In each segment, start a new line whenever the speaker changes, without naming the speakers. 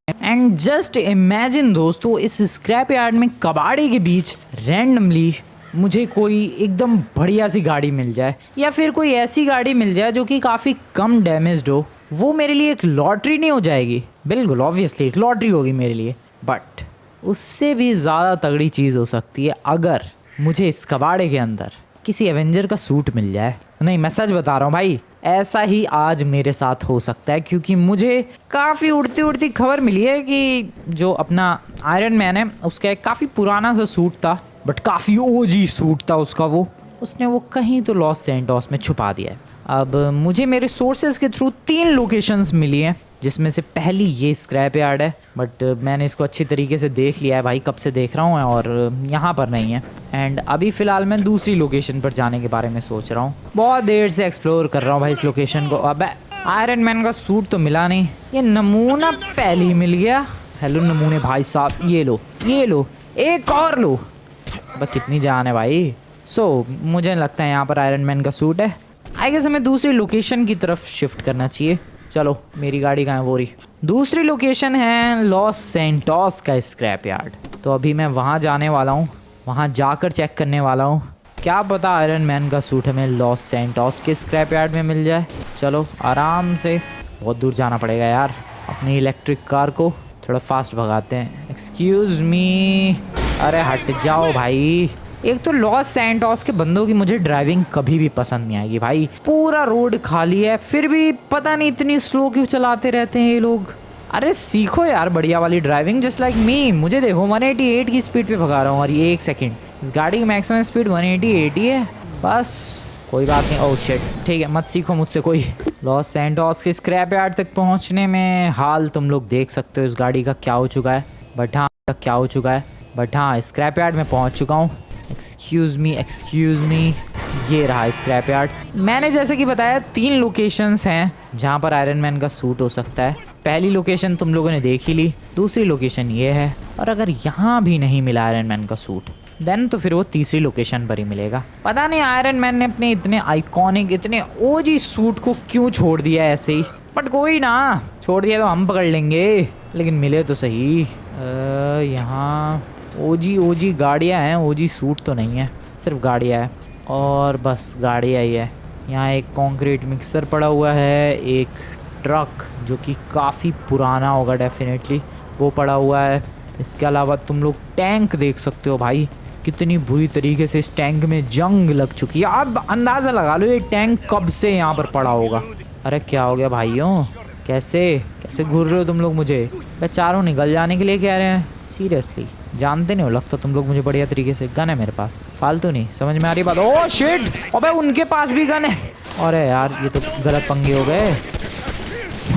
And just imagine दोस्तों, इस scrap yard में कबाड़े के बीच रैंडमली मुझे कोई एकदम बढ़िया सी गाड़ी मिल जाए, या फिर कोई ऐसी गाड़ी मिल जाए जो कि काफ़ी कम डैमेज्ड हो। वो मेरे लिए एक लॉटरी नहीं हो जाएगी? बिल्कुल ऑब्वियसली एक लॉटरी होगी मेरे लिए, बट उससे भी ज़्यादा तगड़ी चीज़ हो सकती है अगर मुझे इस कबाड़े के अंदर किसी एवेंजर का सूट मिल जाए। नहीं, मैं सच बता रहा हूँ भाई, ऐसा ही आज मेरे साथ हो सकता है, क्योंकि मुझे काफ़ी उड़ती उड़ती खबर मिली है कि जो अपना आयरन मैन है उसका एक काफ़ी पुराना सा सूट था, बट काफ़ी ओजी सूट था उसका, उसने वो कहीं तो लॉस सैंटोस में छुपा दिया है। अब मुझे मेरे सोर्सेज के थ्रू 3 लोकेशंस मिली हैं, जिसमें से पहली ये स्क्रैप यार्ड है, बट मैंने इसको अच्छी तरीके से देख लिया है भाई, कब से देख रहा हूँ, और यहाँ पर नहीं है। एंड अभी फ़िलहाल मैं दूसरी लोकेशन पर जाने के बारे में सोच रहा हूँ। बहुत देर से एक्सप्लोर कर रहा हूँ भाई इस लोकेशन को। अब आयरन मैन का सूट तो मिला नहीं, ये नमूना पहले ही मिल गया। हेलो नमूने भाई साहब, ये लो एक और लो। बस कितनी जान है भाई। मुझे लगता है यहाँ पर आयरन मैन का सूट है। आई गेस हमें दूसरी लोकेशन की तरफ शिफ्ट करना चाहिए। चलो, मेरी गाड़ी कहाँ है? वो रही। दूसरी लोकेशन है लॉस सैंटोस का स्क्रैप यार्ड। तो अभी मैं वहाँ जाने वाला हूँ, वहाँ जाकर चेक करने वाला हूँ। क्या पता आयरन मैन का सूट हमें लॉस सैंटोस के स्क्रैप यार्ड में मिल जाए। चलो आराम से, बहुत दूर जाना पड़ेगा यार। अपनी इलेक्ट्रिक कार को थोड़ा फास्ट भगाते हैं। एक्सक्यूज़ मी, अरे हट जाओ भाई। एक तो लॉस सैंटोस के बंदों की मुझे ड्राइविंग कभी भी पसंद नहीं आएगी भाई। पूरा रोड खाली है, फिर भी पता नहीं इतनी स्लो क्यों चलाते रहते हैं ये लोग। अरे सीखो यार बढ़िया वाली ड्राइविंग, जस्ट लाइक मी। मुझे देखो 188 की स्पीड पे भगा रहा हूँ, और ये 1 सेकेंड। इस गाड़ी की मैक्सिमम स्पीड 188 ही है बस। कोई बात नहीं। ओह शिट, ठीक है, मत सीखो मुझसे कोई। लॉस सैंटोस के स्क्रैप यार्ड तक पहुँचने में हाल तुम लोग देख सकते हो इस गाड़ी का क्या हो चुका है। बट हाँ, स्क्रैप यार्ड में पहुँच चुका हूँ। एक्सक्यूज़ मी, ये रहा स्क्रैप यार्ड। मैंने जैसे कि बताया 3 लोकेशंस हैं जहाँ पर आयरन मैन का सूट हो सकता है। पहली लोकेशन तुम लोगों ने देख ही ली, दूसरी लोकेशन ये है, और अगर यहाँ भी नहीं मिला आयरन मैन का सूट, देन तो फिर वो तीसरी लोकेशन पर ही मिलेगा। पता नहीं आयरन मैन ने अपने इतने आइकॉनिक, इतने ओजी सूट को क्यों छोड़ दिया ऐसे ही, बट कोई ना, छोड़ दिया तो हम पकड़ लेंगे, लेकिन मिले तो सही। यहाँ ओजी गाड़ियाँ हैं, ओजी सूट तो नहीं है, सिर्फ गाड़ियाँ है, और बस गाड़ियाँ ही है। यहाँ एक कंक्रीट मिक्सर पड़ा हुआ है, एक ट्रक जो कि काफ़ी पुराना होगा डेफिनेटली, वो पड़ा हुआ है। इसके अलावा तुम लोग टैंक देख सकते हो भाई, कितनी बुरी तरीके से इस टैंक में जंग लग चुकी है। अब अंदाज़ा लगा लो ये टैंक कब से यहाँ पर पड़ा होगा। अरे क्या हो गया भाइयों, कैसे घूर रहे हो तुम लोग मुझे? बेचारों निकल जाने के लिए कह रहे हैं। सीरियसली जानते नहीं हो लगता तुम लोग मुझे बढ़िया तरीके से। गन है मेरे पास, फालतू नहीं, समझ में आ रही बात? ओह शिट, अबे उनके पास भी गन है। अरे यार ये तो गलत पंगे हो गए।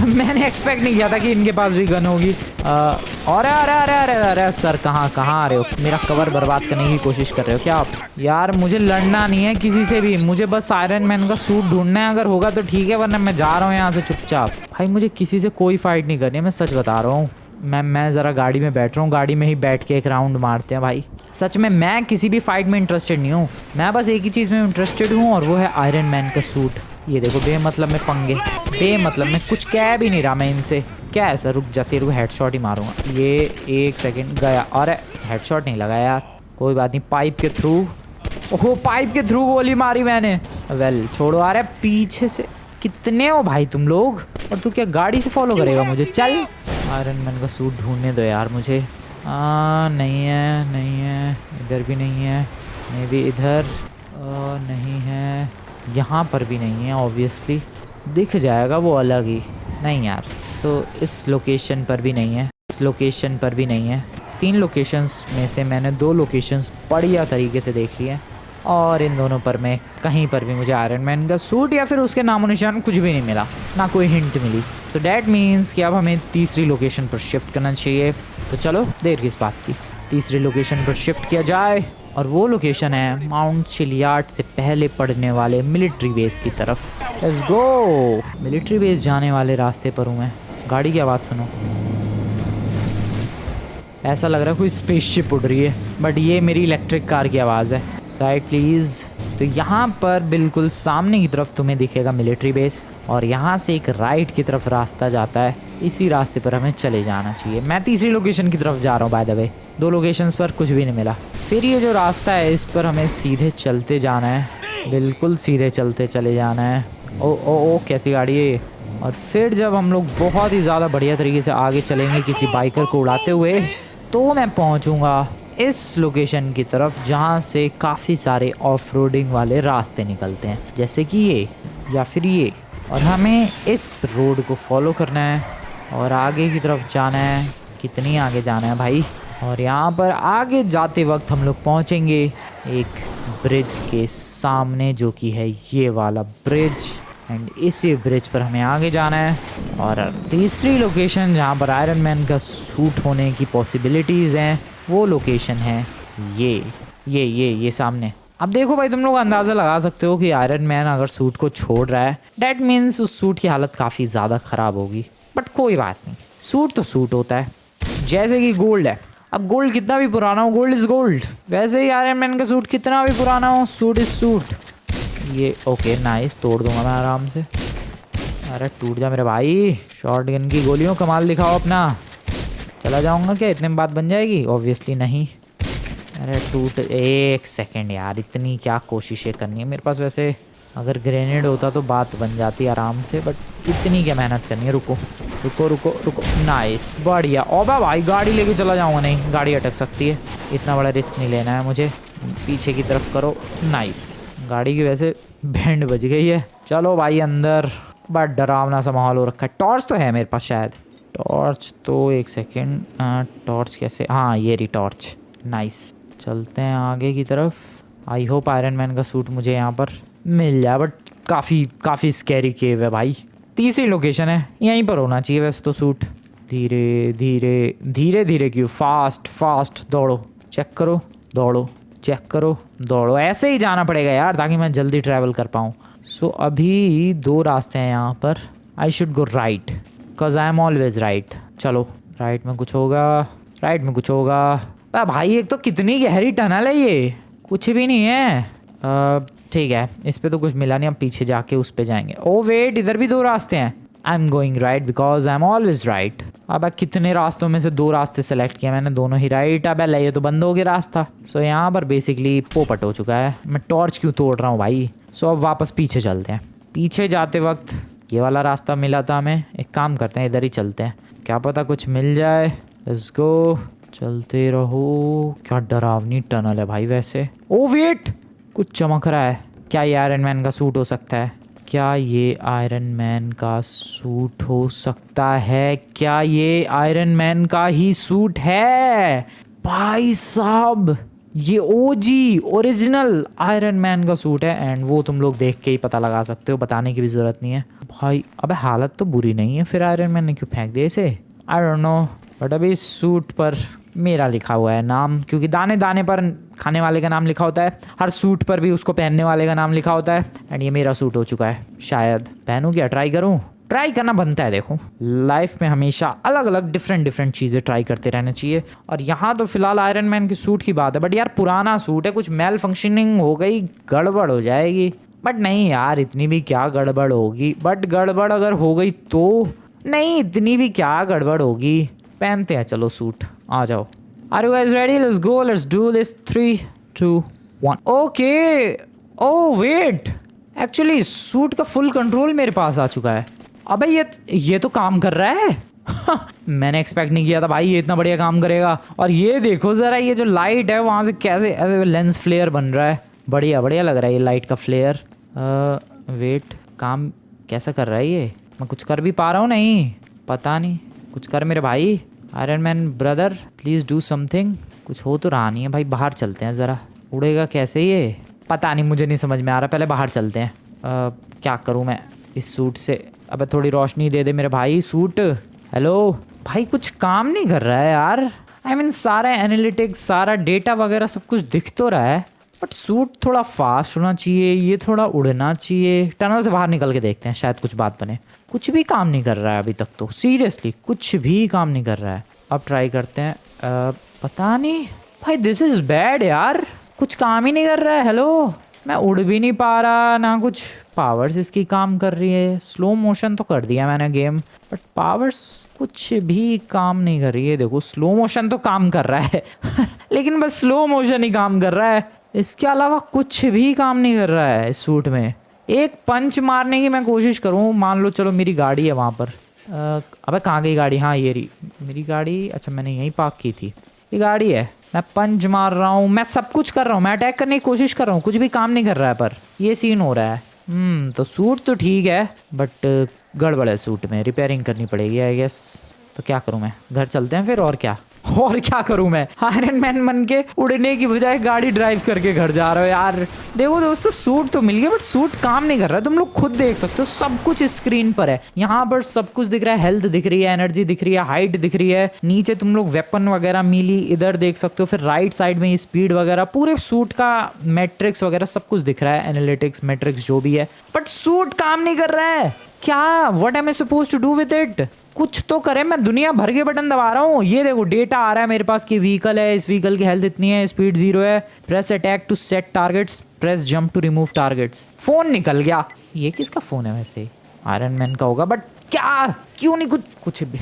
मैंने एक्सपेक्ट नहीं किया था कि इनके पास भी गन होगी। अरे अरे अरे अरे अरे सर, कहाँ आ रहे हो? मेरा कवर बर्बाद करने की कोशिश कर रहे हो क्या आप? यार मुझे लड़ना नहीं है किसी से भी, मुझे बस आयरन मैन का सूट ढूंढना है। अगर होगा तो ठीक है, वरना मैं जा रहा हूँ यहाँ से चुपचाप। भाई मुझे किसी से कोई फाइट नहीं करनी है, मैं सच बता रहा हूँ। मैं ज़रा गाड़ी में बैठ रहा हूँ, गाड़ी में ही बैठ के एक राउंड मारते हैं भाई। सच में मैं किसी भी फाइट में इंटरेस्टेड नहीं हूँ, मैं बस एक ही चीज़ में इंटरेस्टेड हूँ, और वो है आयरन मैन का सूट। ये देखो बेमतलब में पंगे, बेमतलब में कुछ कह भी नहीं रहा मैं इनसे। क्या है सर, रुक जा, तेरे को हेडशॉट ही मारूंगा। ये 1 सेकेंड गया, और हेडशॉट नहीं लगा यार, कोई बात नहीं। पाइप के थ्रू गोली मारी मैंने। वेल छोड़ो। अरे पीछे से कितने हो भाई तुम लोग, और तू क्या गाड़ी से फॉलो करेगा मुझे? चल, आयरन मैन का सूट ढूंढने दो यार मुझे। नहीं है, इधर भी नहीं है, मे बी इधर नहीं है, यहाँ पर भी नहीं है। ऑब्वियसली दिख जाएगा वो अलग ही। नहीं यार, तो इस लोकेशन पर भी नहीं है, इस लोकेशन पर भी नहीं है। 3 लोकेशंस में से मैंने 2 लोकेशंस बढ़िया तरीके से देख लिए हैं, और इन दोनों पर मैं कहीं पर भी मुझे आयरन मैन का सूट या फिर उसके नामो निशान कुछ भी नहीं मिला, ना कोई हिंट मिली। सो डैट मीन्स कि अब हमें तीसरी लोकेशन पर शिफ्ट करना चाहिए। तो चलो देर किस बात की, तीसरी लोकेशन पर शिफ्ट किया जाए, और वो लोकेशन है माउंट चिलियार्ड से पहले पड़ने वाले मिलिट्री बेस की तरफ। Let's go. मिलिट्री बेस जाने वाले रास्ते पर हूँ मैं। गाड़ी की आवाज़ सुनो, ऐसा लग रहा है कोई स्पेसशिप उड़ रही है, बट ये मेरी इलेक्ट्रिक कार की आवाज़ है। Side please. तो यहाँ पर बिल्कुल सामने की तरफ तुम्हें दिखेगा मिलिट्री बेस और यहाँ से एक राइट की तरफ रास्ता जाता है। इसी रास्ते पर हमें चले जाना चाहिए। मैं तीसरी लोकेशन की तरफ जा रहा हूँ बाय द वे। 2 लोकेशंस पर कुछ भी नहीं मिला। फिर ये जो रास्ता है इस पर हमें सीधे चलते जाना है, बिल्कुल सीधे चलते चले जाना है। ओ ओ ओ कैसी गाड़ी है ये। और फिर जब हम लोग बहुत ही ज़्यादा बढ़िया तरीके से आगे चलेंगे किसी बाइकर को उड़ाते हुए, तो मैं पहुंचूंगा इस लोकेशन की तरफ जहां से काफ़ी सारे ऑफ रोडिंग वाले रास्ते निकलते हैं, जैसे कि ये या फिर ये। और हमें इस रोड को फॉलो करना है और आगे की तरफ जाना है। कितनी आगे जाना है भाई। और यहाँ पर आगे जाते वक्त हम लोग पहुँचेंगे एक ब्रिज के सामने, जो कि है ये वाला ब्रिज। एंड इसी ब्रिज पर हमें आगे जाना है। और तीसरी लोकेशन जहाँ पर आयरन मैन का सूट होने की पॉसिबिलिटीज़ हैं, वो लोकेशन है ये सामने। अब देखो भाई, तुम लोग अंदाज़ा लगा सकते हो कि आयरन मैन अगर सूट को छोड़ रहा है, डैट मीन्स उस सूट की हालत काफ़ी ज़्यादा ख़राब होगी। बट कोई बात नहीं, सूट तो सूट होता है। जैसे कि गोल्ड है, अब गोल्ड कितना भी पुराना हो, गोल्ड इज़ गोल्ड। वैसे ही आयरन मैन का सूट कितना भी पुराना हो, सूट इज़ सूट। ये ओके नाइस, तोड़ दूंगा मैं आराम से। अरे टूट जा मेरे भाई। शॉर्ट गन की गोलियों कमाल दिखाओ अपना। चला जाऊंगा क्या, इतने में बात बन जाएगी? ऑब्वियसली नहीं। अरे टूट, 1 सेकेंड यार, इतनी क्या कोशिशें करनी है मेरे पास। वैसे अगर ग्रेनेड होता तो बात बन जाती आराम से, बट इतनी क्या मेहनत करनी है। रुको रुको रुको रुको, नाइस, बढ़िया। ओबा भाई गाड़ी लेके चला जाऊंगा, नहीं गाड़ी अटक सकती है, इतना बड़ा रिस्क नहीं लेना है मुझे। पीछे की तरफ करो, नाइस। गाड़ी की वैसे बैंड बज गई है। चलो भाई अंदर। बड़ा डरावना सा माहौल हो रखा है। टॉर्च तो है मेरे पास शायद। टॉर्च तो 1 सेकेंड, टॉर्च कैसे, हाँ ये रही टॉर्च, नाइस। चलते हैं आगे की तरफ। आई होप आयरन मैन का सूट मुझे यहाँ पर मिल जाए, बट काफ़ी स्कैरी केव है भाई। तीसरी लोकेशन है, यहीं पर होना चाहिए वैसे तो सूट। धीरे धीरे धीरे धीरे क्यों, फास्ट फास्ट दौड़ो, चेक करो, दौड़ो, चेक करो, दौड़ो। ऐसे ही जाना पड़ेगा यार ताकि मैं जल्दी ट्रैवल कर पाऊँ। सो अभी 2 रास्ते हैं यहाँ पर। I should go right because I am always right. चलो राइट में कुछ होगा, राइट में कुछ होगा। भाई एक तो कितनी गहरी टनल है ये, कुछ भी नहीं है। ठीक है, इस पे तो कुछ मिला नहीं। अब पीछे जाके उस पे जाएंगे। ओ वेट, इधर भी 2 रास्ते हैं। I am going right because I am always right. अब कितने रास्तों में से 2 रास्ते सेलेक्ट किए मैंने, दोनों ही राइट। अब ये तो बंद हो गया रास्ता। सो यहाँ पर बेसिकली पोपट हो चुका है। मैं टॉर्च क्यों तोड़ रहा हूँ भाई। सो अब वापस पीछे चलते हैं। पीछे जाते वक्त ये वाला रास्ता मिला था हमें। एक काम करते हैं, इधर ही चलते हैं, क्या पता कुछ मिल जाए। लेट्स गो, चलते रहो। क्या डरावनी टनल है भाई वैसे। ओ वेट, कुछ चमक रहा है। क्या ये आयरन मैन का सूट हो सकता है? क्या ये आयरन मैन का सूट हो सकता है? क्या ये आयरन मैन का ही सूट है? भाई साहब, ये ओजी ओरिजिनल आयरन मैन का सूट है। एंड वो तुम लोग देख के ही पता लगा सकते हो, बताने की भी ज़रूरत नहीं है भाई। अबे हालत तो बुरी नहीं है, फिर आयरन मैन ने क्यों फेंक दिया इसे? आई डोंट नो, बट अभी सूट पर मेरा लिखा हुआ है नाम, क्योंकि दाने दाने पर खाने वाले का नाम लिखा होता है। हर सूट पर भी उसको पहनने वाले का नाम लिखा होता है। एंड ये मेरा सूट हो चुका है। शायद पहनूं क्या, ट्राई करूं? ट्राई करना बनता है। देखो लाइफ में हमेशा अलग अलग डिफरेंट चीज़ें ट्राई करते रहना चाहिए। और यहाँ तो फिलहाल आयरन मैन के सूट की बात है, बट यार पुराना सूट है, कुछ मेल फंक्शनिंग हो गई, गड़बड़ हो जाएगी। बट नहीं यार, इतनी भी क्या गड़बड़ होगी। बट गड़बड़ अगर हो गई तो नहीं, इतनी भी क्या गड़बड़ होगी। पहनते हैं चलो सूट, आ जाओ। Are you guys ready? Let's go, let's do this. 3 2 1। Okay, oh wait, actually suit का फुल कंट्रोल मेरे पास आ चुका है। अबे ये तो काम कर रहा है। मैंने एक्सपेक्ट नहीं किया था भाई ये इतना बढ़िया काम करेगा। और ये देखो जरा, ये जो लाइट है वहाँ से कैसे लेंस फ्लेयर बन रहा है। बढ़िया बढ़िया लग रहा है ये लाइट का फ्लेयर। वेट, काम कैसा कर रहा है ये? मैं कुछ कर भी पा रहा हूँ? नहीं, पता नहीं। कुछ कर मेरे भाई, iron man brother, please do something. कुछ हो तो रहा नहीं है भाई। बाहर चलते हैं ज़रा। उड़ेगा कैसे ये? पता नहीं, मुझे नहीं समझ में आ रहा। पहले बाहर चलते हैं। क्या करूँ मैं इस सूट से? अबे थोड़ी रोशनी दे दे मेरे भाई सूट। हेलो भाई, कुछ काम नहीं कर रहा है यार। आई मीन सारा एनालिटिक्स, सारा डेटा वगैरह सब कुछ दिख तो रहा है, बट सूट थोड़ा फास्ट होना चाहिए, ये थोड़ा उड़ना चाहिए। टनल से बाहर निकल के देखते हैं, शायद कुछ बात बने। कुछ भी काम नहीं कर रहा है अभी तक तो, सीरियसली कुछ भी काम नहीं कर रहा है। अब ट्राई करते हैं। पता नहीं भाई, दिस इज़ बैड यार, कुछ काम ही नहीं कर रहा है। हेलो मैं उड़ भी नहीं पा रहा ना, कुछ पावर्स इसकी काम कर रही है। स्लो मोशन तो कर दिया मैंने गेम, बट पावर्स कुछ भी काम नहीं कर रही है। देखो स्लो मोशन तो काम कर रहा है लेकिन बस स्लो मोशन ही काम कर रहा है, इसके अलावा कुछ भी काम नहीं कर रहा है इस सूट में। एक पंच मारने की मैं कोशिश करूँ, मान लो चलो मेरी गाड़ी है वहाँ पर। अबे कहाँ गई गाड़ी? हाँ ये रही मेरी गाड़ी। अच्छा मैंने यहीं पार्क की थी, ये गाड़ी है। मैं पंच मार रहा हूँ, मैं सब कुछ कर रहा हूँ, मैं अटैक करने की कोशिश कर रहा हूँ, कुछ भी काम नहीं कर रहा है, पर ये सीन हो रहा है। तो सूट तो ठीक है बट गड़बड़ है सूट में, रिपेयरिंग करनी पड़ेगी आई गेस। तो क्या करूँ मैं, घर चलते हैं फिर। और क्या करूं मैं, आयरन मैन बन के उड़ने की बजाय गाड़ी ड्राइव करके घर जा रहा हो यार। देखो दोस्तों सूट तो मिल गया बट सूट काम नहीं कर रहा है। तुम लोग खुद देख सकते हो, सब कुछ स्क्रीन पर है। यहाँ पर सब कुछ दिख रहा है, हेल्थ दिख रही है, एनर्जी दिख रही है, हाइट दिख रही है। नीचे तुम लोग वेपन वगैरह मिली इधर देख सकते हो, फिर राइट साइड में स्पीड वगैरह, पूरे सूट का मैट्रिक्स वगैरह सब कुछ दिख रहा है, एनालिटिक्स मैट्रिक्स जो भी है। बट सूट काम नहीं कर रहा है क्या? What am I suppose to do with it? कुछ तो करे, मैं दुनिया भर के बटन दबा रहा हूँ। ये देखो डेटा आ रहा है मेरे पास कि व्हीकल है, इस व्हीकल की हेल्थ इतनी है, स्पीड 0 है, press attack to set targets, press jump to remove targets. Phone निकल गया। ये किसका फोन है वैसे? आयरन मैन का होगा, बट क्या क्यों नहीं कुछ भी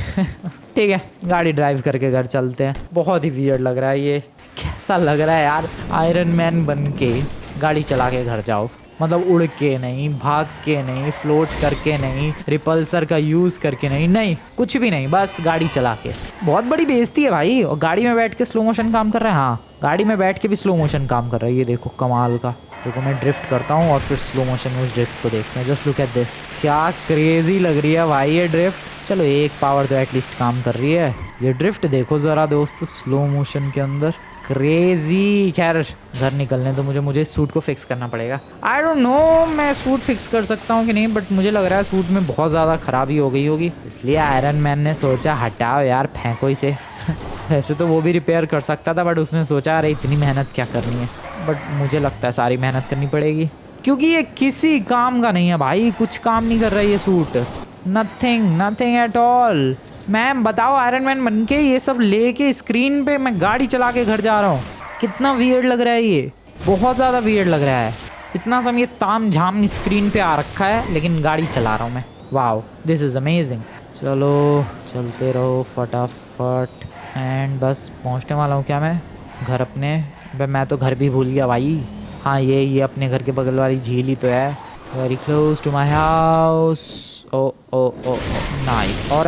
ठीक है गाड़ी ड्राइव करके घर चलते हैं। बहुत ही वियर्ड लग रहा है ये, कैसा लग रहा है यार, आयरन मैन बन के गाड़ी चला के घर जाओ। मतलब उड़ के नहीं, भाग के नहीं, फ्लोट करके नहीं, रिपल्सर का यूज करके नहीं, कुछ भी नहीं, बस गाड़ी चला के। बहुत बड़ी बेइज्जती है भाई। और गाड़ी में बैठ के स्लो मोशन काम कर रहा है। हाँ गाड़ी में बैठ के भी स्लो मोशन काम कर रहा है, ये देखो कमाल का। देखो मैं ड्रिफ्ट करता हूँ और फिर स्लो मोशन में उस ड्रिफ्ट को देखते हैं। जस्ट लुक एट दिस, क्या क्रेजी लग रही है भाई ये ड्रिफ्ट। चलो एक पावर तो एटलीस्ट काम कर रही है। ये ड्रिफ्ट देखो जरा दोस्तों स्लो मोशन के अंदर, क्रेजी। खैर घर निकलने तो मुझे सूट को फिक्स करना पड़ेगा। आई डोंट नो मैं सूट फिक्स कर सकता हूँ कि नहीं, बट मुझे लग रहा है सूट में बहुत ज़्यादा खराबी हो गई होगी, इसलिए आयरन मैन ने सोचा हटाओ यार, फेंको इसे वैसे तो वो भी रिपेयर कर सकता था, बट उसने सोचा अरे इतनी मेहनत क्या करनी है। बट मुझे लगता है सारी मेहनत करनी पड़ेगी, क्योंकि ये किसी काम का नहीं है भाई, कुछ काम नहीं कर रहा है ये suit. Nothing at all. Ma'am बताओ आयरन मैन बन के ये सब लेके स्क्रीन पे मैं गाड़ी चला के घर जा रहा हूँ। कितना वियर्ड लग रहा है ये, बहुत ज़्यादा वियर्ड लग रहा है। इतना समय ताम झाम स्क्रीन पे आ रखा है लेकिन गाड़ी चला रहा हूँ मैं। Wow this is amazing. चलो चलते रहो फटाफट। एंड बस पहुँचने वाला हूँ क्या मैं घर अपने? मैं तो घर भी भूल गया भाई। हाँ ये अपने घर के बगल वाली झील ही तो है। Very close to my house. Oh nice. और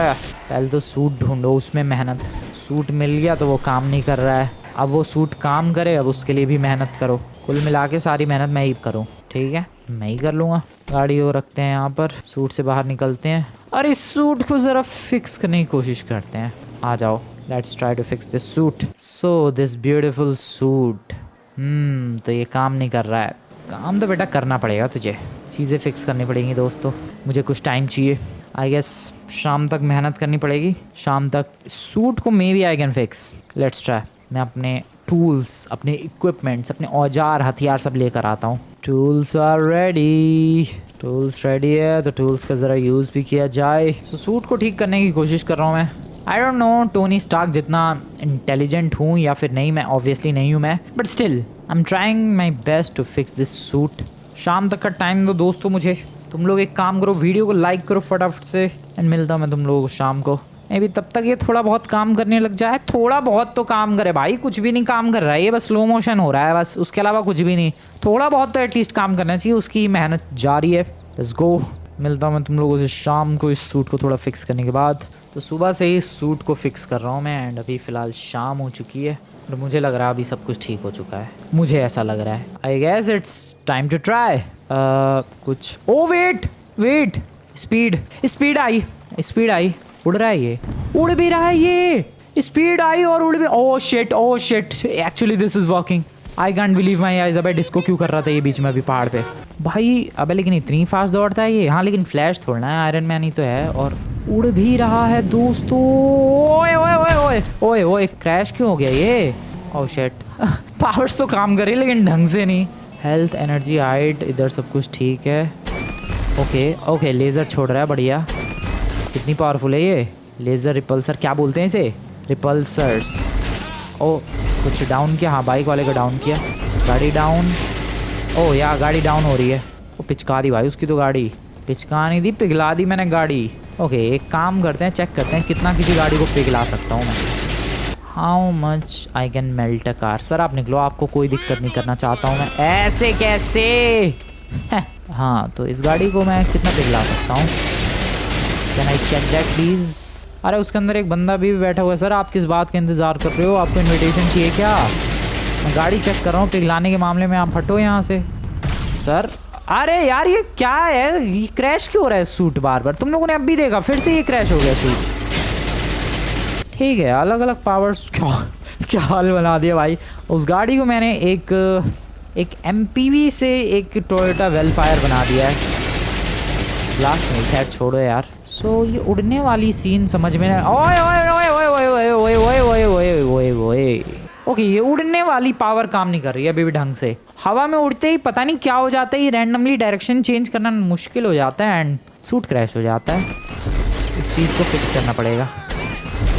पहले तो सूट ढूंढो, उसमें मेहनत। सूट मिल गया तो वो काम नहीं कर रहा है, अब वो सूट काम करे, अब उसके लिए भी मेहनत करो। कुल मिला के सारी मेहनत मैं ही करूँ, ठीक है मैं ही कर लूँगा। गाड़ी को रखते हैं यहाँ पर, सूट से बाहर निकलते हैं और इस सूट को ज़रा फिक्स करने की कोशिश करते हैं। आ जाओ, let's try to fix this suit. So this beautiful suit. तो ये काम नहीं कर रहा है। काम तो बेटा करना पड़ेगा तुझे, चीज़ें फिक्स करनी पड़ेंगी दोस्तों। मुझे कुछ टाइम चाहिए, आई गेस शाम तक मेहनत करनी पड़ेगी। शाम तक सूट को may be I can fix. Let's try. मैं अपने टूल्स, अपने इक्विपमेंट्स, अपने औजार हथियार सब लेकर आता हूँ। Tools are ready. Tools ready है तो टूल्स का ज़रा यूज़ भी किया जाए। सूट को ठीक करने की कोशिश कर रहा हूँ मैं। I don't know Tony Stark जितना इंटेलिजेंट हूँ या फिर नहीं, मैं ऑब्वियसली नहीं हूँ मैं, but still I am trying my best to fix this suit. शाम तक का टाइम दो दोस्तों मुझे। तुम लोग एक काम करो, वीडियो को लाइक करो फटाफट से, एंड मिलता हूँ मैं तुम लोगों को शाम को। मे बी तब तक ये थोड़ा बहुत काम करने लग जाए। थोड़ा बहुत तो काम करे भाई, कुछ भी नहीं काम कर रहा है ये, बस स्लो मोशन हो रहा है बस, उसके अलावा कुछ भी नहीं। थोड़ा बहुत तो एटलीस्ट काम करना चाहिए, उसकी मेहनत जारी है। Let's go. मिलता हूँ मैं तुम लोगों से शाम को इस सूट को थोड़ा फिक्स करने के बाद। तो सुबह से ही सूट को फिक्स कर रहा हूँ मैं, एंड अभी फ़िलहाल शाम हो चुकी है और मुझे लग रहा है अभी सब कुछ ठीक हो चुका है, मुझे ऐसा लग रहा है। I guess it's time to try कुछ। ओ वेट स्पीड आई। उड़ रहा है, ये उड़ भी रहा है, ये स्पीड आई और उड़ भी। Oh shit actually this is working. I can't believe my eyes. अबे डिस्को क्यों कर रहा था ये बीच में अभी पहाड़ पे भाई? अबे लेकिन इतनी फास्ट दौड़ता है ये। हाँ लेकिन फ्लैश थोड़ा है, आयरन मैन ही तो है। और उड़ भी रहा है दोस्तों। ओए क्रैश क्यों हो गया ये? ओह शिट पावर्स तो काम कर रही है लेकिन ढंग से नहीं। हेल्थ, एनर्जी, हाइट, इधर सब कुछ ठीक है। ओके लेज़र छोड़ रहा है, बढ़िया। कितनी पावरफुल है ये लेज़र रिपल्सर, क्या बोलते हैं इसे? रिपल्सर्स। ओ कुछ डाउन किया, हाँ बाइक वाले को डाउन किया। गाड़ी डाउन। ओह यार गाड़ी डाउन हो रही है। वो पिचका दी भाई उसकी तो गाड़ी, पिचका नहीं दी, पिघला दी मैंने गाड़ी। ओके एक काम करते हैं, चेक करते हैं कितना किसी गाड़ी को पिघला सकता हूँ मैं। How much I can melt a car. Sir आप निकलो, आपको कोई दिक्कत नहीं करना चाहता हूँ मैं। ऐसे कैसे? हाँ तो इस गाड़ी को मैं कितना पिघला सकता हूँ? Can I check that please? अरे उसके अंदर एक बंदा भी बैठा हुआ है। सर आप किस बात का इंतज़ार कर रहे हो? आपको इनविटेशन चाहिए क्या? मैं गाड़ी चेक कर रहा हूँ, पिघलाने के मामले में आप हटो यहाँ से। सर अरे यार ये क्या है, ये क्रैश क्यों हो रहा है सूट बार बार? तुम लोगों ने अब भी देखा फिर से ये क्रैश हो गया सूट। ठीक है अलग अलग पावर्स। क्या हाल बना दिया भाई। उस गाड़ी को मैंने एक MPV से एक टोयोटा वेलफायर बना दिया है। लास्ट नहीं, खैर छोड़ो यार। सो ये उड़ने वाली सीन समझ में नहीं। ओए ओए ओए ओए ओए ओए ओए ओए ओए ओए ओए। ओके ये उड़ने वाली पावर काम नहीं कर रही है अभी भी ढंग से। हवा में उड़ते ही पता नहीं क्या हो जाता है, ये रैंडमली डायरेक्शन चेंज करना मुश्किल हो जाता है एंड सूट क्रैश हो जाता है। इस चीज़ को फिक्स करना पड़ेगा,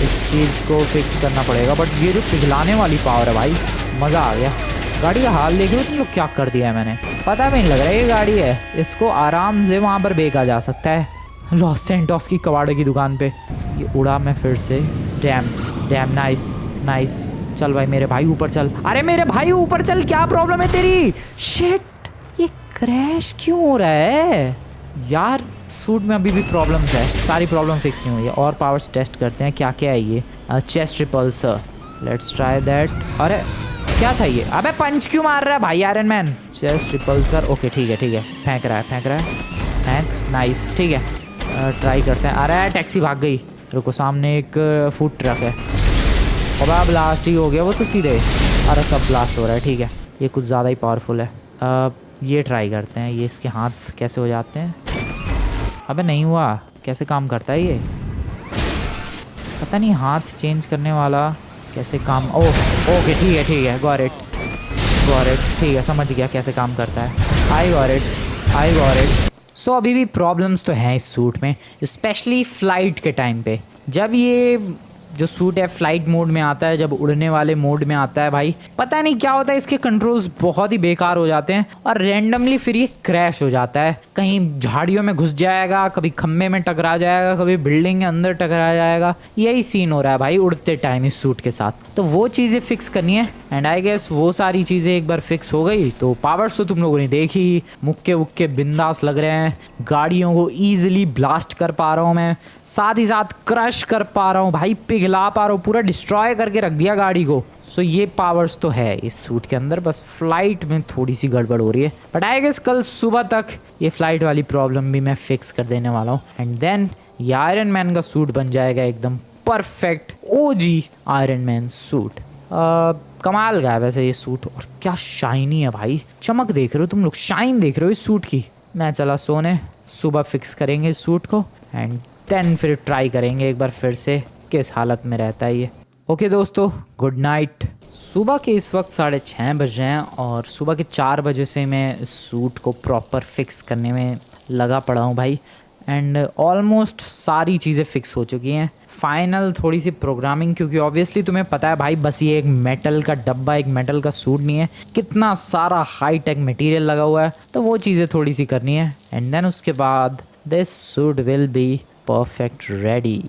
इस चीज़ को फिक्स करना पड़ेगा। बट ये जो पिघलाने वाली पावर है भाई, मज़ा आ गया। गाड़ी का हाल देखो तुम लोग, क्या कर दिया है मैंने, पता भी नहीं लग रहा है ये गाड़ी है। इसको आराम से वहाँ पर बेचा जा सकता है लॉस सैंटोस की कबाड़े की दुकान पे। ये उड़ा मैं फिर से। Dam dam, nice nice. चल भाई मेरे भाई ऊपर चल। अरे मेरे भाई ऊपर चल, क्या प्रॉब्लम है तेरी? शिट, ये क्रैश क्यों हो रहा है यार? सूट में अभी भी प्रॉब्लम्स है, सारी प्रॉब्लम फिक्स नहीं हुई है। और पावर्स टेस्ट करते हैं क्या क्या है ये। Chest repulsor, let's try that. अरे क्या था ये? अबे पंच क्यों मार रहा है भाई iron man? Chest repulsor, okay ठीक है, फेंक रहा है फेंक, नाइस ठीक है। ट्राई करते हैं। अरे टैक्सी भाग गई, रुको सामने एक फूड ट्रक है। अब ब्लास्ट ही हो गया वो तो सीधे। अरे सब ब्लास्ट हो रहा है, ठीक है ये कुछ ज़्यादा ही पावरफुल है। ये ट्राई करते हैं, ये इसके हाथ कैसे हो जाते हैं? अबे नहीं हुआ, कैसे काम करता है ये? पता नहीं हाथ चेंज करने वाला कैसे काम। ओह ओके ठीक है गॉट इट, ठीक है समझ गया कैसे काम करता है। I got it. सो अभी भी प्रॉब्लम्स तो हैं इस सूट में, स्पेशली फ्लाइट के टाइम पे। जब ये जो सूट है फ्लाइट मोड में आता है, जब उड़ने वाले मोड में आता है भाई, पता नहीं क्या होता है, इसके कंट्रोल्स बहुत ही बेकार हो जाते हैं और रैंडमली फिर ये क्रैश हो जाता है। कहीं झाड़ियों में घुस जाएगा, कभी खम्भे में टकरा जाएगा, कभी बिल्डिंग के अंदर टकरा जाएगा। यही सीन हो रहा है भाई उड़ते टाइम इस सूट के साथ। तो वो चीज़ें फिक्स करनी है एंड आई गेस वो सारी चीज़ें एक बार फिक्स हो गई तो पावर्स तो तुम लोगों ने देखी, मुक्के वुक्के बिंदास लग रहे हैं। गाड़ियों को ईजिली ब्लास्ट कर पा रहा हूँ मैं, साथ ही साथ क्रश कर पा रहा हूँ भाई, पिघला पा रहा हूँ, पूरा डिस्ट्रॉय करके रख दिया गाड़ी को। सो ये पावर्स तो है इस सूट के अंदर, बस फ्लाइट में थोड़ी सी गड़बड़ हो रही है। बट आई गेस कल सुबह तक ये फ्लाइट वाली प्रॉब्लम भी मैं फिक्स कर देने वाला हूँ एंड देन ये आयरन मैन का सूट बन जाएगा एकदम परफेक्ट ओजी आयरन मैन सूट। कमाल का है वैसे ये सूट, और क्या शाइनी है भाई। चमक देख रहे हो तुम लोग, शाइन देख रहे हो इस सूट की। मैं चला सोने, सुबह फिक्स करेंगे इस सूट को एंड देन फिर ट्राई करेंगे एक बार फिर से किस हालत में रहता है ये। ओके दोस्तों, गुड नाइट। सुबह के इस वक्त 6:30 बज रहे हैं और सुबह के 4 बजे से मैं इस सूट को प्रॉपर फिक्स करने में लगा पड़ा हूँ भाई एंड ऑलमोस्ट सारी चीज़ें फिक्स हो चुकी हैं। फाइनल थोड़ी सी प्रोग्रामिंग, क्योंकि ऑब्वियसली तुम्हें पता है भाई बस ये एक मेटल का डब्बा, एक मेटल का सूट नहीं है, कितना सारा हाई टेक मटेरियल लगा हुआ है, तो वो चीज़ें थोड़ी सी करनी है एंड देन उसके बाद this suit will be perfect ready.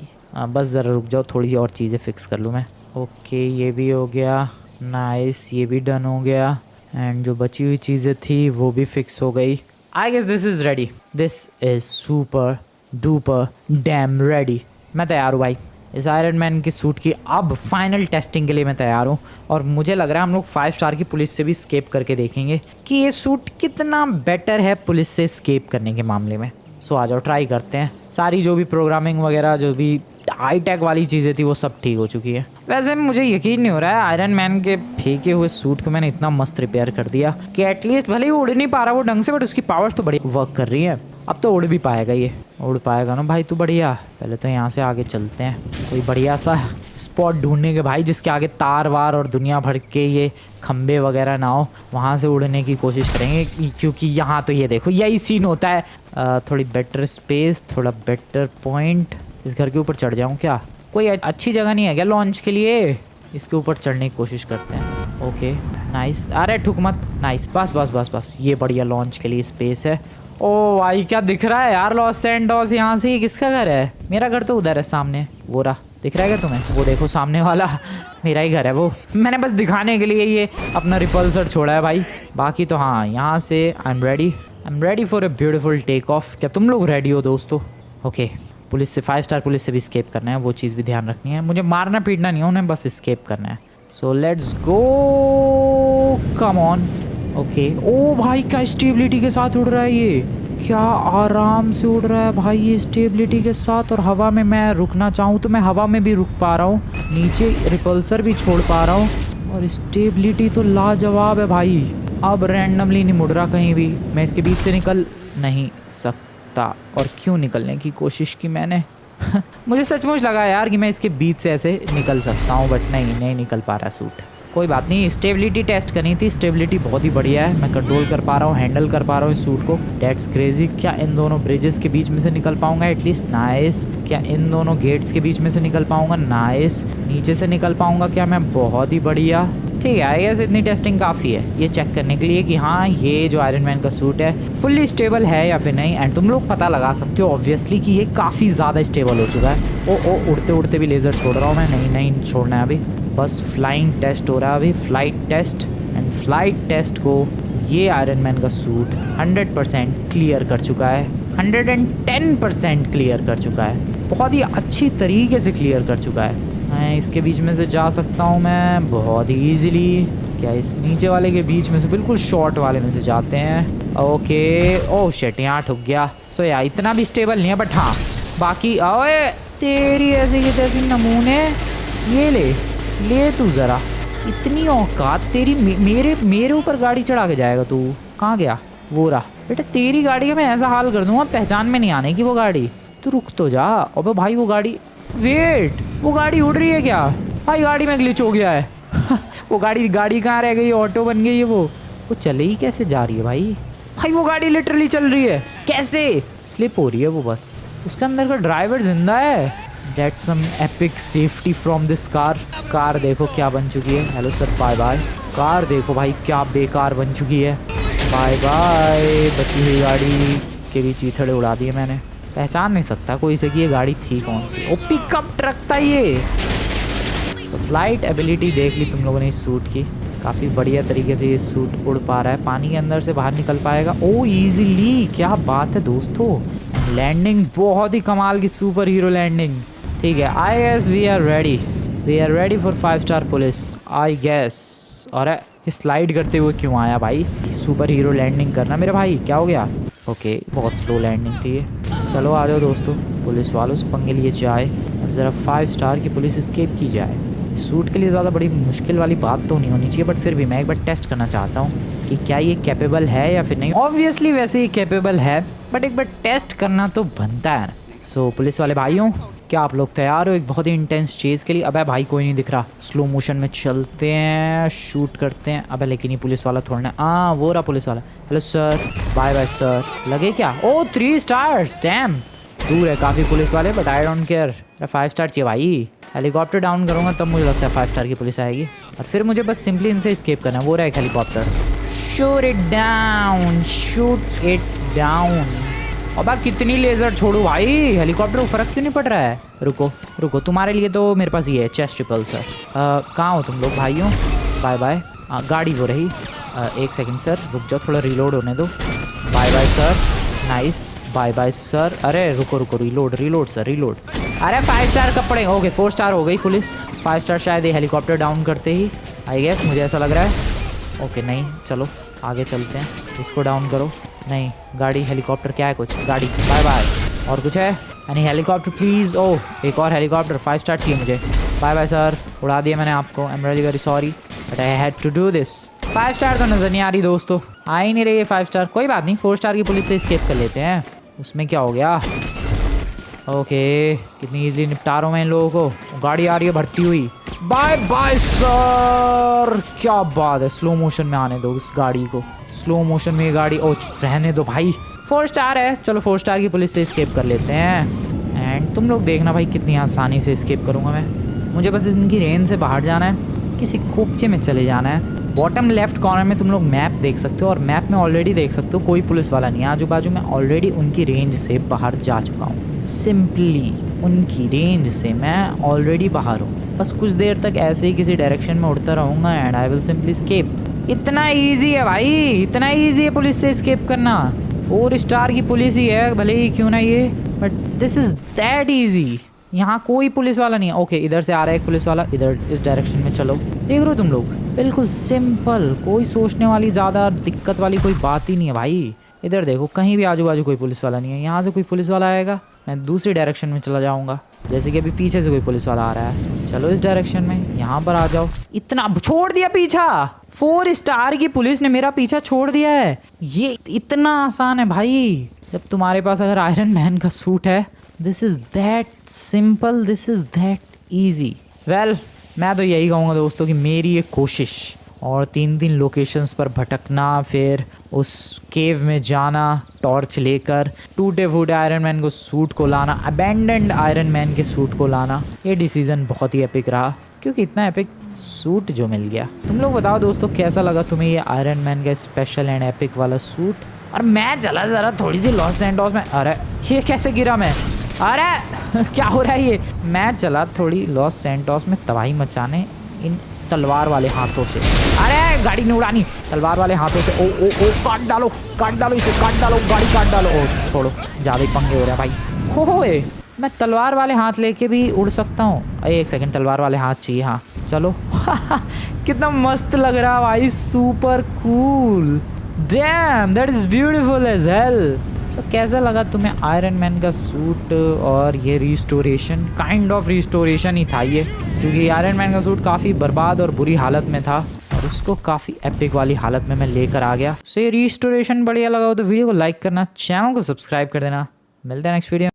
बस ज़रा रुक जाओ, थोड़ी सी और चीज़ें फिक्स कर लूँ मैं। ओके ये भी हो गया, नाइस, ये भी डन हो गया एंड जो बची हुई चीज़ें थी वो भी फिक्स हो गई। I guess this is ready, this is super duper damn ready. मैं तैयार हूँ भाई इस आयरन मैन की सूट की अब फाइनल टेस्टिंग के लिए मैं तैयार हूँ और मुझे लग रहा है हम लोग 5 स्टार की पुलिस से भी स्केप करके देखेंगे कि ये सूट कितना बेटर है पुलिस से स्केप करने के मामले में। सो आ जाओ ट्राई करते हैं। सारी जो भी प्रोग्रामिंग वगैरह जो भी हाई टेक वाली चीज़ें थी वो सब ठीक हो चुकी है। वैसे मुझे यकीन नहीं हो रहा है आयरन मैन के फेंके हुए सूट को मैंने इतना मस्त रिपेयर कर दिया कि एटलीस्ट भले ही उड़ नहीं पा रहा वो ढंग से, बट उसकी पावर्स तो बड़ी वर्क कर रही है। अब तो उड़ भी पाएगा, ये उड़ पाएगा ना भाई तू बढ़िया। पहले तो यहाँ से आगे चलते हैं, कोई बढ़िया सा स्पॉट ढूंढने के भाई जिसके आगे तार वार और दुनिया भर के ये खंबे वगैरह ना हो, वहाँ से उड़ने की कोशिश करेंगे क्योंकि यहाँ तो ये देखो यही सीन होता है। थोड़ी बेटर स्पेस, थोड़ा बेटर पॉइंट। इस घर के ऊपर चढ़ जाऊँ क्या? कोई अच्छी जगह नहीं है क्या लॉन्च के लिए? इसके ऊपर चढ़ने की कोशिश करते हैं। ओके नाइस, अरे ठुक मत। नाइस, बस बस बस बस, ये बढ़िया लॉन्च के लिए स्पेस है। ओ भाई क्या दिख रहा है यार लॉस सैंटोस यहाँ से? किसका घर है? मेरा घर तो उधर है सामने, वो रहा, दिख रहा है क्या तुम्हें? वो देखो सामने वाला मेरा ही घर है वो। मैंने बस दिखाने के लिए ये अपना रिपल्सर छोड़ा है भाई। बाकी तो हाँ, यहाँ से I am ready for a beautiful take off. क्या तुम लोग रेडी हो दोस्तों? ओके, पुलिस से 5 स्टार पुलिस से भी स्केप करना है, वो चीज़ भी ध्यान रखनी है। मुझे मारना पीटना नहीं है उन्हें, बस स्केप करना है। So let's go, come on. Okay, ओ भाई क्या स्टेबिलिटी के साथ उड़ रहा है ये, क्या आराम से उड़ रहा है भाई ये स्टेबिलिटी के साथ। और हवा में मैं रुकना चाहूँ तो मैं हवा में भी रुक पा रहा हूँ, नीचे रिपल्सर भी छोड़ पा रहा हूँ, और स्टेबिलिटी तो लाजवाब है भाई। अब रैंडमली नहीं मुड़ रहा कहीं भी, मैं इसके बीच से निकल नहीं सकता। और क्यों निकलने की कोशिश की मैंने मुझे सचमुच लगा यार कि मैं इसके बीच से ऐसे निकल सकता हूँ, बट नहीं निकल पा रहा सूट। कोई बात नहीं, स्टेबिलिटी टेस्ट करनी थी, स्टेबिलिटी बहुत ही बढ़िया है, मैं कंट्रोल कर पा रहा हूँ, हैंडल कर पा रहा हूँ इस सूट को। That's crazy. क्या इन दोनों ब्रिजेस के बीच में से निकल पाऊंगा एटलीस्ट? नाइस। क्या इन दोनों गेट्स के बीच में से निकल पाऊंगा? नाइस। नीचे से निकल पाऊंगा क्या मैं? बहुत ही बढ़िया। ठीक है, आई गेस इतनी टेस्टिंग काफ़ी है ये चेक करने के लिए कि हाँ ये जो आयरन मैन का सूट है फुल्ली स्टेबल है या फिर नहीं। एंड तुम लोग पता लगा सकते हो ऑब्वियसली कि ये काफ़ी ज़्यादा स्टेबल हो चुका है। ओ उड़ते उड़ते भी लेज़र छोड़ रहा हूँ मैं, नहीं छोड़ना है अभी, बस फ्लाइंग टेस्ट हो रहा है अभी, flight test. And flight test को ये आयरन मैन का सूट 100% क्लियर कर चुका है, 110% क्लियर कर चुका है, बहुत ही अच्छी तरीके से क्लियर कर चुका है। मैं इसके बीच में से जा सकता हूँ मैं बहुत ही ईजिली। क्या इस नीचे वाले के बीच में से, बिल्कुल शॉर्ट वाले में से जाते हैं। ओके, ओह शिट, यहाँ ठुक गया। सो यार इतना भी स्टेबल नहीं है, बट हाँ बाकी। ओए तेरी ऐसे की तैसी नमूने, ये ले तू ज़रा, इतनी औकात तेरी, मेरे ऊपर गाड़ी चढ़ा के जाएगा तू? कहाँ गया वो रहा? बेटा तेरी गाड़ी का मैं ऐसा हाल कर दूंगा पहचान में नहीं आने की वो गाड़ी। तू रुक तो जा। अबे भाई वो गाड़ी, वेट, वो गाड़ी उड़ रही है क्या भाई? गाड़ी में ग्लिच हो गया है वो गाड़ी कहाँ रह गई? ऑटो बन गई है वो चले ही कैसे जा रही है भाई वो गाड़ी लिटरली चल रही है, कैसे? स्लिप हो रही है वो, बस उसके अंदर का ड्राइवर जिंदा है। That's some epic safety from this car। Car देखो क्या बन चुकी है। Hello sir, bye bye. Car देखो भाई क्या बेकार बन चुकी है, बाय बाय। बची हुई गाड़ी के भी चीथड़े उड़ा दिए मैंने, पहचान नहीं सकता कोई से कि ये गाड़ी थी कौन सी। ओ पिकअप ट्रक था ये। तो फ्लाइट एबिलिटी देख ली तुम लोगों ने इस सूट की, काफ़ी बढ़िया तरीके से ये सूट उड़ पा रहा है, पानी के अंदर से बाहर निकल पाएगा ओ इजीली। क्या बात है दोस्तों, लैंडिंग बहुत ही कमाल की सुपर हीरो लैंडिंग। ठीक है, I guess we are ready for 5 star police I guess. और ये स्लाइड करते हुए क्यों आया भाई? सुपर हीरो लैंडिंग करना मेरे भाई, क्या हो गया? ओके, बहुत स्लो लैंडिंग थी ये। चलो आ जाओ दोस्तों, पुलिस वालों से पंगे लिए जाए, अब ज़रा 5 स्टार की पुलिस स्केप की जाए। सूट के लिए ज़्यादा बड़ी मुश्किल वाली बात तो नहीं होनी चाहिए, बट फिर भी मैं एक बार टेस्ट करना चाहता हूँ कि क्या ये कैपेबल है या फिर नहीं। ऑब्वियसली वैसे ही कैपेबल है, बट एक बार टेस्ट करना तो बनता है। सो पुलिस वाले भाइयों, क्या आप लोग तैयार हो एक बहुत ही इंटेंस चीज़ के लिए? अबे भाई कोई नहीं दिख रहा, स्लो मोशन में चलते हैं, शूट करते हैं। अबे लेकिन ये पुलिस वाला थोड़ा ना, वो रहा पुलिस वाला। Hello sir, bye bye sir. लगे क्या? Oh 3 stars, damn. दूर है काफ़ी पुलिस वाले, but I don't care. 5 star चाहिए भाई। हेलीकॉप्टर डाउन करूँगा तब मुझे लगता है 5 स्टार की पुलिस आएगी, और फिर मुझे बस सिंपली इनसे स्केप करना है। वो रहा एक हेलीकॉप्टर, शूट इट डाउन। अब कितनी लेज़र छोड़ू भाई, हेलीकॉप्टर को फर्क क्यों नहीं पड़ रहा है? रुको, तुम्हारे लिए तो मेरे पास ये है चेस्ट ट्रिपल सर। कहाँ हो तुम लोग भाइयों? Bye bye. गाड़ी वो रही, 1 सेकंड सर रुक जाओ, थोड़ा रीलोड होने दो। Bye bye sir, nice, bye bye sir. अरे रुको, रीलोड सर, रीलोड। अरे 5 स्टार कब पड़ेगा? ओके 4 स्टार हो गई पुलिस, 5 स्टार शायद ये हेलीकॉप्टर डाउन करते ही, आई गेस, मुझे ऐसा लग रहा है। ओके नहीं, चलो आगे चलते हैं, इसको डाउन करो। नहीं, गाड़ी हेलीकॉप्टर क्या है? कुछ गाड़ी, बाय बाय। और कुछ है? यानी हेलीकॉप्टर प्लीज़। ओह एक और हेलीकॉप्टर, 5 स्टार चाहिए मुझे। बाय बाय सर, उड़ा दिया मैंने आपको, I am really very sorry but I had to do this. 5 star तो नज़र नहीं आ रही दोस्तों, आ ही नहीं रही है 5 स्टार। कोई बात नहीं, 4 स्टार की पुलिस से स्केप कर लेते हैं, उसमें क्या हो गया। ओके, कितनी ईजिली निपटा रहा हूँ मैं इन लोगों को। गाड़ी आ रही है भरती हुई, बाय बाय सर। क्या बात है, स्लो मोशन में आने दो इस गाड़ी को, स्लो मोशन में ये गाड़ी। ओ रहने दो भाई, 4 स्टार है। चलो 4 स्टार की पुलिस से स्केप कर लेते हैं। एंड तुम लोग देखना भाई कितनी आसानी से स्केप करूँगा मैं। मुझे बस इनकी रेंज से बाहर जाना है, किसी खोपचे में चले जाना है, बॉटम लेफ्ट कॉर्नर में तुम लोग मैप देख सकते हो और मैप में ऑलरेडी देख सकते हो कोई पुलिस वाला नहीं है आजू बाजू में। ऑलरेडी उनकी रेंज से बाहर जा चुका हूँ, सिंपली उनकी रेंज से मैं ऑलरेडी बाहर हूँ। बस कुछ देर तक ऐसे ही किसी डायरेक्शन में उड़ता रहूँगा and I will simply escape. इतना ईजी है भाई, इतना ईजी है पुलिस से स्केप करना। 4 स्टार की पुलिस ही है भले ही क्यों ना ये, but this is that easy. यहाँ कोई पुलिस वाला नहीं है। ओके इधर से आ रहा है एक पुलिस वाला, इधर इस डायरेक्शन में चलो। देख रहे हो तुम लोग, बिल्कुल सिंपल, कोई सोचने वाली ज़्यादा दिक्कत वाली कोई बात ही नहीं है भाई। इधर देखो कहीं भी आजू बाजू कोई पुलिस वाला नहीं है। यहाँ से कोई पुलिस वाला आएगा मैं दूसरी डायरेक्शन में चला जाऊँगा, जैसे कि अभी पीछे से कोई पुलिस वाला आ रहा है। चलो इस डायरेक्शन में, यहाँ पर आ जाओ। इतना छोड़ दिया पीछा, 4 स्टार की पुलिस ने मेरा पीछा छोड़ दिया है। ये इतना आसान है भाई जब तुम्हारे पास अगर आयरन मैन का सूट है। This is that simple, this is that easy. Well मैं तो यही कहूँगा दोस्तों कि मेरी एक कोशिश और 3 लोकेशंस पर भटकना, फिर उस केव में जाना टॉर्च लेकर, टूटे फूटे आयरन मैन को सूट को लाना, अबेंडेंड आयरन मैन के सूट को लाना, ये डिसीजन बहुत ही एपिक रहा क्योंकि इतना एपिक सूट जो मिल गया। तुम लोग बताओ दोस्तों कैसा लगा तुम्हें ये आयरन मैन का स्पेशल एंड एपिक वाला सूट। और मैं चला ज़रा थोड़ी सी लॉस सैंटोस में। अरे ये कैसे गिरा मैं, अरे क्या हो रहा है ये। मैं चला थोड़ी लॉस सैंटोस में तबाही मचाने इन तलवार वाले हाथों से। अरे गाड़ी नहीं उड़ानी, तलवार वाले हाथों से। ओ ओ ओ काट डालो इसे, काट डालो, गाड़ी काट डालो। ओ छोड़ो, ज़्यादा ही पंगे हो रहा है भाई। होए मैं तलवार वाले हाथ लेके भी उड़ सकता हूँ। एक सेकंड, तलवार वाले हाथ चाहिए। हाँ चलो कितना मस्त लग रहा है भाई, super cool, damn that is beautiful as hell. तो कैसा लगा तुम्हें आयरन मैन का सूट और ये रिस्टोरेशन? काइंड ऑफ रिस्टोरेशन ही था ये, क्योंकि आयरन मैन का सूट काफ़ी बर्बाद और बुरी हालत में था और उसको काफ़ी एपिक वाली हालत में मैं लेकर आ गया। सो ये रिस्टोरेशन बढ़िया लगा हो तो वीडियो को लाइक करना, चैनल को सब्सक्राइब कर देना। मिलते हैं नेक्स्ट वीडियो।